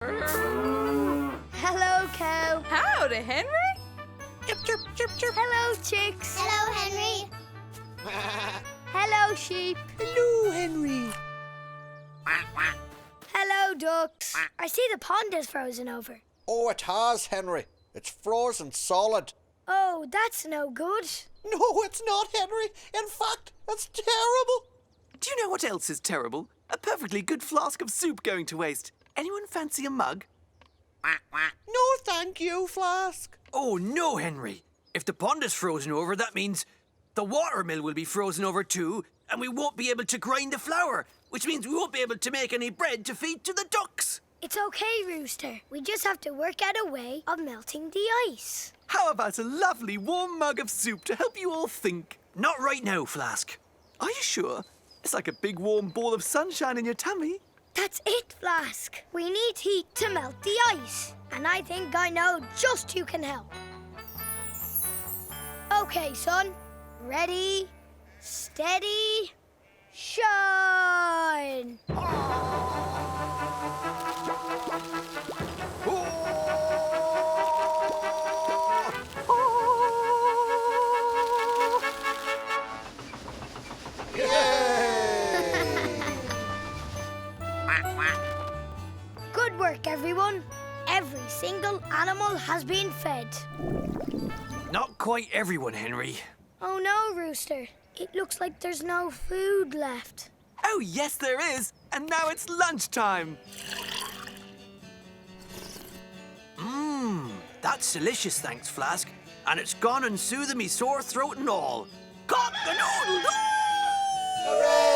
Hello, cow. Howdy, Henry. Chirp, chirp, chirp, chirp. Hello, chicks. Hello, Henry. Hello, sheep. Hello, Henry. Hello, ducks. I see the pond is frozen over. Oh, it has, Henry. It's frozen solid. Oh, that's no good. No, it's not, Henry. In fact, it's terrible. Do you know what else is terrible? A perfectly good flask of soup going to waste. Anyone fancy a mug? No, thank you, Flask. Oh, no, Henry. If the pond is frozen over, that means the watermill will be frozen over too, and we won't be able to grind the flour, which means we won't be able to make any bread to feed to the ducks. It's okay, Rooster. We just have to work out a way of melting the ice. How about a lovely warm mug of soup to help you all think? Not right now, Flask. Are you sure? It's like a big warm ball of sunshine in your tummy. That's it, Flask. We need heat to melt the ice. And I think I know just who can help. Okay, son. Ready, steady, shine. Good work, everyone. Every single animal has been fed. Not quite everyone, Henry. Oh no, Rooster. It looks like there's no food left. Oh, yes, there is. And now it's lunchtime. That's delicious, thanks, Flask. And it's gone and soothed me sore throat and all. Cock-a-doodle-doo! Hooray!